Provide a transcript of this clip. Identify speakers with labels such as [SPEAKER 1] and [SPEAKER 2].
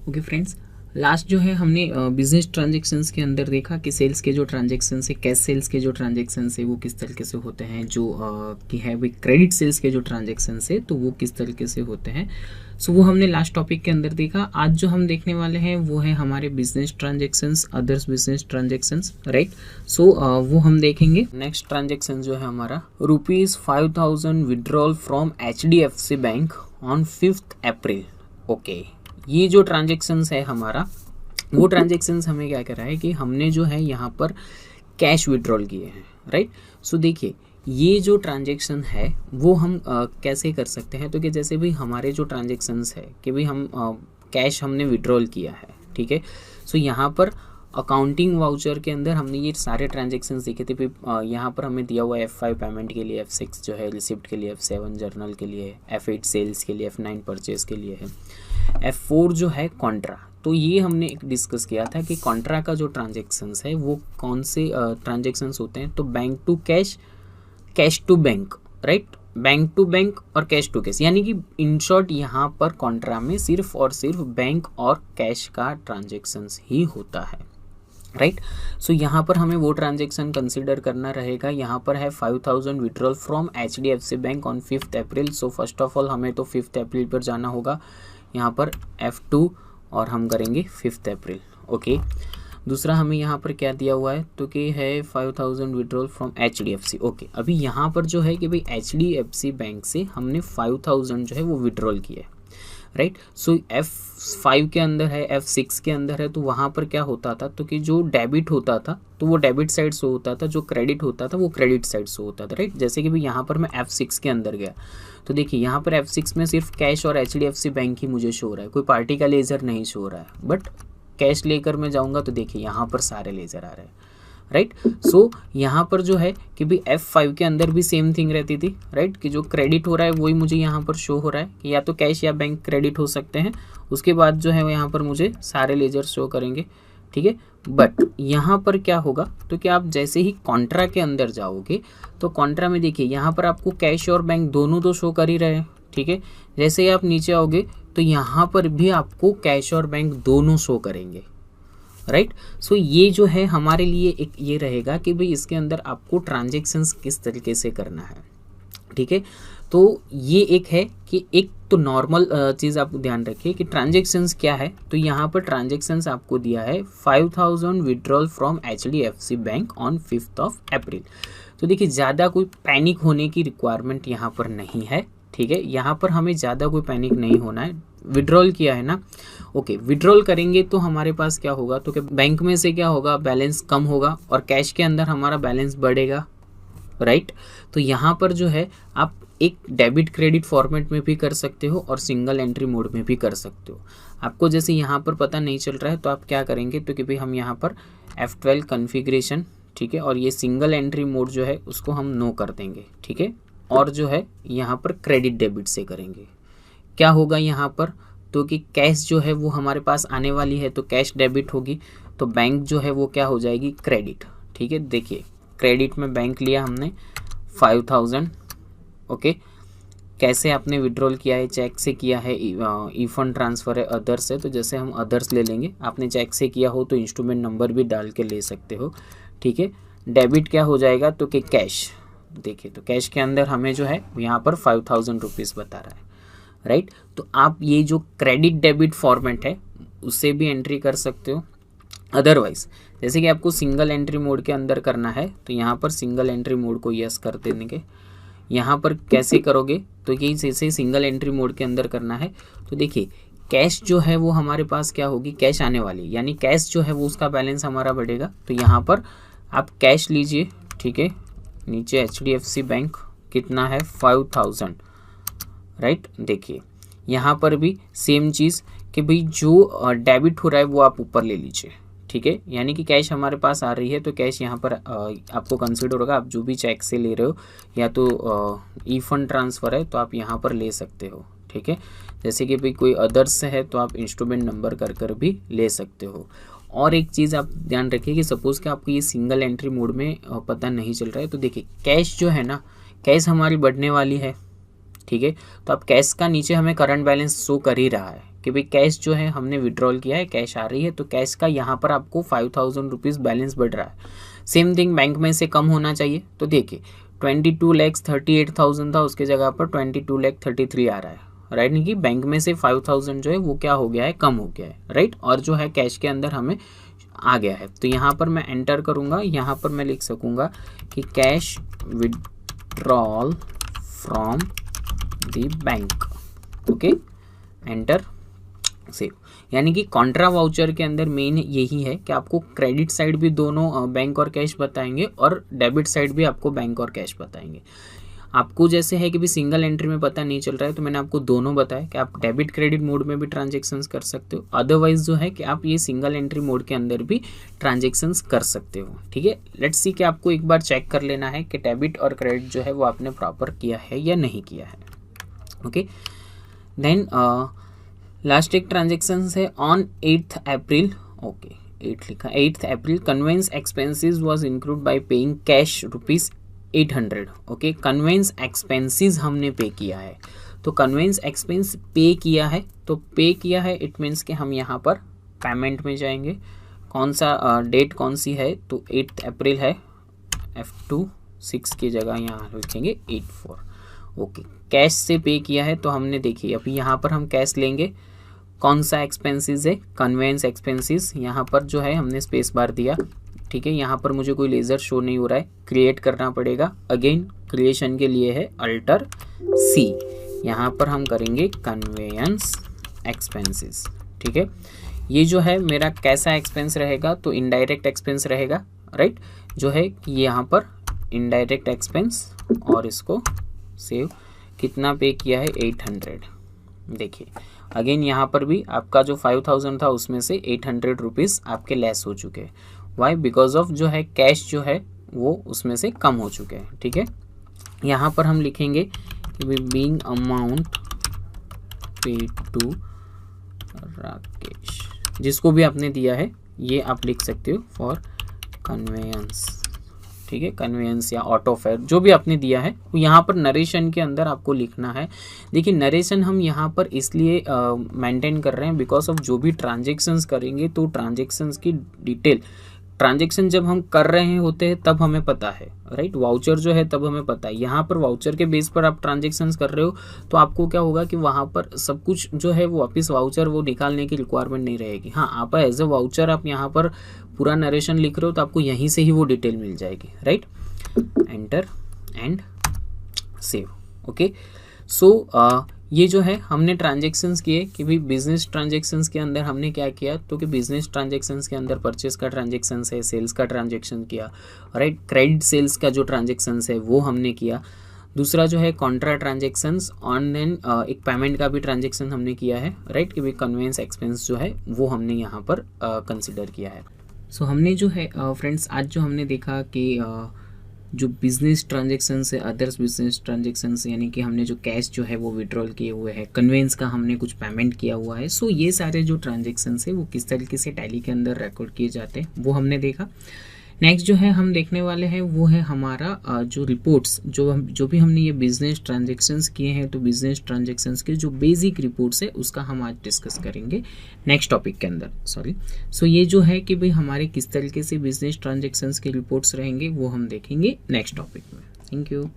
[SPEAKER 1] Okay friends, last जो है हमने बिजनेस ट्रांजेक्शन्स के अंदर देखा कि सेल्स के जो ट्रांजेक्शन्स है, कैश सेल्स के जो ट्रांजेक्शन्स है वो किस तरीके से होते हैं, जो कि है भाई क्रेडिट सेल्स के जो ट्रांजेक्शन्स है तो वो किस तरीके से होते हैं। सो वो हमने लास्ट टॉपिक के अंदर देखा। आज जो हम देखने वाले हैं वो है हमारे business transactions, others business transactions, right. So वो हम देखेंगे। नेक्स्ट ट्रांजेक्शन जो है हमारा ₹5000 withdrawal from HDFC bank on 5 April. Okay, ये जो ट्रांजेक्शन्स है हमारा, वो ट्रांजेक्शन्स हमें क्या कर रहा है कि हमने जो है यहाँ पर कैश विड्रॉल किए हैं, राइट। सो देखिए, ये जो ट्रांजेक्शन है वो हम कैसे कर सकते हैं, तो कि जैसे भी हमारे जो ट्रांजेक्शन्स है कि भाई हम कैश हमने विड्रॉल किया है, ठीक है। सो यहाँ पर अकाउंटिंग वाउचर के अंदर हमने ये सारे ट्रांजेक्शन्स देखे थे। फिर यहाँ पर हमें दिया हुआ है F5 पेमेंट के लिए, F6 जो है रिसिप्ट के लिए, F7 जर्नल के लिए, F8 सेल्स के लिए, F9 परचेज के लिए है, F4 जो है कॉन्ट्रा। तो ये हमने एक डिस्कस किया था कि कॉन्ट्रा का जो ट्रांजेक्शन्स है वो कौन से ट्रांजेक्शन्स होते हैं, तो bank to cash, cash to bank, right, bank to bank और कैश टू कैश। यानी कि इन शॉर्ट यहाँ पर कॉन्ट्रा में सिर्फ और सिर्फ बैंक और कैश का ट्रांजेक्शन्स ही होता है, राइट। सो यहाँ पर हमें वो ट्रांजेक्शन कंसिडर करना रहेगा। यहाँ पर है 5000 withdrawal from HDFC bank on 5 April. So first of all हमें तो 5 अप्रैल पर जाना होगा, यहाँ पर F2 और हम करेंगे 5 अप्रैल। ओके, दूसरा हमें यहाँ पर क्या दिया हुआ है, तो कि है 5000 विड्रॉल फ्रॉम HDFC। ओके, अभी यहाँ पर जो है कि भाई HDFC बैंक से हमने 5000 जो है वो विड्रॉल किया है, राइट। सो F5 के अंदर है, F6 के अंदर है, तो वहाँ पर क्या होता था, तो कि जो डेबिट होता था तो वो डेबिट साइड शो होता था, जो क्रेडिट होता था वो क्रेडिट साइड शो होता था, राइट। जैसे कि भाई यहाँ पर मैं F6 के अंदर गया तो देखिए यहाँ पर F6 में सिर्फ कैश और HDFC बैंक ही मुझे शो हो रहा है, कोई पार्टी का लेजर नहीं शो हो रहा है। बट कैश लेकर मैं जाऊँगा तो देखिए यहाँ पर सारे लेजर आ रहे हैं, राइट। सो यहाँ पर जो है कि भाई F5 के अंदर भी सेम थिंग रहती थी, राइट, कि जो क्रेडिट हो रहा है वही मुझे यहाँ पर शो हो रहा है कि या तो कैश या बैंक क्रेडिट हो सकते हैं। उसके बाद जो है यहाँ पर मुझे सारे लेजर शो करेंगे, ठीक है। बट यहाँ पर क्या होगा, तो कि आप जैसे ही कॉन्ट्रा के अंदर जाओगे तो कॉन्ट्रा में देखिए यहाँ पर आपको कैश और बैंक दोनों तो शो कर ही रहे हैं, ठीक है। जैसे ही आप नीचे आओगे तो यहाँ पर भी आपको कैश और बैंक दोनों शो करेंगे, राइट। सो ये जो है हमारे लिए एक ये रहेगा कि भाई इसके अंदर आपको ट्रांजेक्शन्स किस तरीके से करना है, ठीक है। तो ये एक है कि एक तो नॉर्मल चीज़ आप ध्यान रखिए कि ट्रांजेक्शन्स क्या है। तो यहाँ पर ट्रांजेक्शन्स आपको दिया है 5000 withdrawal from HDFC bank on 5 अप्रैल। तो देखिए ज़्यादा कोई पैनिक होने की रिक्वायरमेंट यहाँ पर नहीं है, ठीक है। यहाँ पर हमें ज़्यादा कोई पैनिक नहीं होना है। विड्रॉल किया है ना, ओके, विड्रॉल करेंगे तो हमारे पास क्या होगा, तो कि बैंक में से क्या होगा, बैलेंस कम होगा और कैश के अंदर हमारा बैलेंस बढ़ेगा, राइट। तो यहाँ पर जो है आप एक डेबिट क्रेडिट फॉर्मेट में भी कर सकते हो और सिंगल एंट्री मोड में भी कर सकते हो। आपको जैसे यहाँ पर पता नहीं चल रहा है तो आप क्या करेंगे, तो कि भाई हम यहाँ पर F12 कॉन्फ़िगरेशन, ठीक है, और ये सिंगल एंट्री मोड जो है उसको हम नो कर देंगे, ठीक है। और जो है यहाँ पर क्रेडिट डेबिट से करेंगे। क्या होगा यहाँ पर, तो कि कैश जो है वो हमारे पास आने वाली है तो कैश डेबिट होगी, तो बैंक जो है वो क्या हो जाएगी, क्रेडिट, ठीक है। देखिए क्रेडिट में बैंक लिया हमने 5000, ओके। कैसे आपने विड्रॉल किया है, चेक से किया है, ई फंड ट्रांसफ़र है, अदर्स है, तो जैसे हम अदर्स ले लेंगे। आपने चेक से किया हो तो इंस्ट्रूमेंट नंबर भी डाल के ले सकते हो, ठीक है। डेबिट क्या हो जाएगा, तो कि कैश, देखिए तो कैश के अंदर हमें जो है यहाँ पर 5000 रुपीज़ बता रहा है, राइट। तो आप ये जो क्रेडिट डेबिट फॉर्मेट है उससे भी एंट्री कर सकते हो। अदरवाइज जैसे कि आपको सिंगल एंट्री मोड के अंदर करना है तो यहाँ पर सिंगल एंट्री मोड को यस कर देंगे। यहाँ पर कैसे करोगे, तो यही जैसे सिंगल एंट्री मोड के अंदर करना है तो देखिए कैश जो है वो हमारे पास क्या होगी, कैश आने वाली, यानी कैश जो है वो उसका बैलेंस हमारा बढ़ेगा। तो यहाँ पर आप कैश लीजिए, ठीक है। नीचे HDFC बैंक कितना है, 5000, राइट। देखिए यहाँ पर भी सेम चीज़ कि भाई जो डेबिट हो रहा है वो आप ऊपर ले लीजिए, ठीक है। यानी कि कैश हमारे पास आ रही है तो कैश यहाँ पर आपको कंसिडर होगा। आप जो भी चेक से ले रहे हो या तो ई फंड ट्रांसफ़र है तो आप यहाँ पर ले सकते हो, ठीक है। जैसे कि भाई कोई अदर्स है तो आप इंस्ट्रूमेंट नंबर कर भी ले सकते हो। और एक चीज़ आप ध्यान रखिए कि सपोज़ कि आपको ये सिंगल एंट्री मोड में पता नहीं चल रहा है तो देखिए कैश जो है ना, कैश हमारी बढ़ने वाली है, ठीक है। तो अब कैश का नीचे हमें करंट बैलेंस शो कर ही रहा है कि भाई कैश जो है हमने विड्रॉल किया है, कैश आ रही है, तो कैश का यहाँ पर आपको 5000 रुपीज़ बैलेंस बढ़ रहा है। सेम थिंग बैंक में से कम होना चाहिए, तो देखिए 22,38,000 था, उसके जगह पर 22,33 आ रहा है, राइट। नहीं कि बैंक में से 5000 जो है वो क्या हो गया है, कम हो गया है, राइट। और जो है कैश के अंदर हमें आ गया है, तो यहाँ पर मैं एंटर करूँगा, यहाँ पर मैं लिख सकूँगा कि cash withdrawal from the bank, okay, enter, save. यानी कि कॉन्ट्रा वाउचर के अंदर मेन यही है कि आपको क्रेडिट साइड भी दोनों बैंक और कैश बताएंगे और डेबिट साइड भी आपको बैंक और कैश बताएंगे। आपको जैसे है कि भी सिंगल एंट्री में पता नहीं चल रहा है, तो मैंने आपको दोनों बताया कि आप डेबिट क्रेडिट मोड में भी ट्रांजेक्शन्स कर सकते हो, अदरवाइज जो है कि आप ये सिंगल एंट्री मोड के अंदर भी ट्रांजेक्शन्स कर सकते हो, ठीक है। लेट्स सी कि आपको एक बार चेक कर लेना है कि डेबिट और क्रेडिट जो है वो आपने प्रॉपर किया है या नहीं किया है, ओके। देन लास्ट एक ट्रांजेक्शन है ऑन 8th अप्रैल, ओके 8 लिखा, 8th April conveyance expenses was include by paying cash ₹800, okay. Conveyance expenses हमने पे किया है, तो कन्वेंस एक्सपेंस पे किया है, तो पे किया है इट मीन्स कि हम यहाँ पर पेमेंट में जाएंगे, कौन सा डेट कौन सी है, तो 8th अप्रैल है, F26 की जगह यहाँ लिखेंगे 84, ओके। कैश से पे किया है, तो हमने देखिए अभी यहाँ पर हम कैश लेंगे, कौन सा एक्सपेंसेस है, कन्वेंस एक्सपेंसेस, यहाँ पर जो है हमने स्पेस बार दिया, ठीक है। यहाँ पर मुझे कोई लेज़र शो नहीं हो रहा है, क्रिएट करना पड़ेगा, अगेन क्रिएशन के लिए है अल्टर सी, यहाँ पर हम करेंगे कन्वेंस एक्सपेंसेस, ठीक है। ये जो है मेरा कैसा एक्सपेंस रहेगा, तो इनडायरेक्ट एक्सपेंस रहेगा, राइट, जो है यहाँ पर इनडायरेक्ट एक्सपेंस, और इसको सेव, कितना पे किया है 800, देखिए अगेन यहाँ पर भी आपका जो 5000 था उसमें से 800 रुपीज़ आपके लेस हो चुके हैं, वाई, बिकॉज ऑफ जो है कैश जो है वो उसमें से कम हो चुके हैं, ठीक है। यहाँ पर हम लिखेंगे कि बीइंग अमाउंट पे टू राकेश, जिसको भी आपने दिया है ये आप लिख सकते हो फॉर कन्वेंस, ठीक है, कन्वेंस या ऑटो फेयर जो भी आपने दिया है वो यहाँ पर नरेशन के अंदर आपको लिखना है। देखिए नरेशन हम यहाँ पर इसलिए मेंटेन कर रहे हैं बिकॉज ऑफ जो भी ट्रांजेक्शन्स करेंगे तो ट्रांजेक्शन्स की डिटेल, ट्रांजेक्शन जब हम कर रहे होते हैं तब हमें पता है, राइट, वाउचर जो है तब हमें पता है। यहाँ पर वाउचर के बेस पर आप ट्रांजेक्शन्स कर रहे हो तो आपको क्या होगा कि वहाँ पर सब कुछ जो है वो वापस वाउचर वो निकालने की रिक्वायरमेंट नहीं रहेगी। हाँ, आप एज अ वाउचर आप यहाँ पर पूरा नरेशन लिख रहे हो तो आपको यहीं से ही वो डिटेल मिल जाएगी, right. Enter and save, okay. So ये जो है हमने ट्रांजेक्शन्स किए कि भाई बिजनेस ट्रांजेक्शन्स के अंदर हमने क्या किया, तो कि बिजनेस ट्रांजेक्शन्स के अंदर परचेस का ट्रांजेक्शन्स है, सेल्स का ट्रांजेक्शन किया, राइट, क्रेडिट सेल्स का जो ट्रांजेक्शन्स है वो हमने किया। दूसरा जो है कॉन्ट्रा ट्रांजेक्शन्स ऑन देन एक पेमेंट का भी ट्रांजेक्शन हमने किया है, राइट, कि भाई कन्वेंस एक्सपेंस जो है वो हमने यहाँ पर कंसिडर किया है। सो हमने जो है फ्रेंड्स आज जो हमने देखा कि जो बिजनेस ट्रांजेक्शन से अदर्स बिजनेस ट्रांजेक्शन से, यानी कि हमने जो कैश जो है वो विड्रॉल किए हुए हैं, कन्वेंस का हमने कुछ पेमेंट किया हुआ है, सो ये सारे जो ट्रांजेक्शन है वो किस तरीके से टैली के अंदर रिकॉर्ड किए जाते हैं वो हमने देखा। नेक्स्ट जो है हम देखने वाले हैं वो है हमारा जो रिपोर्ट्स, जो भी हमने ये बिजनेस ट्रांजेक्शन्स किए हैं तो बिजनेस ट्रांजेक्शन्स के जो बेसिक रिपोर्ट्स है उसका हम आज डिस्कस करेंगे नेक्स्ट टॉपिक के अंदर, सॉरी। सो ये जो है कि भाई हमारे किस तरीके से बिजनेस ट्रांजेक्शन्स के रिपोर्ट्स रहेंगे वो हम देखेंगे नेक्स्ट टॉपिक में। Thank you.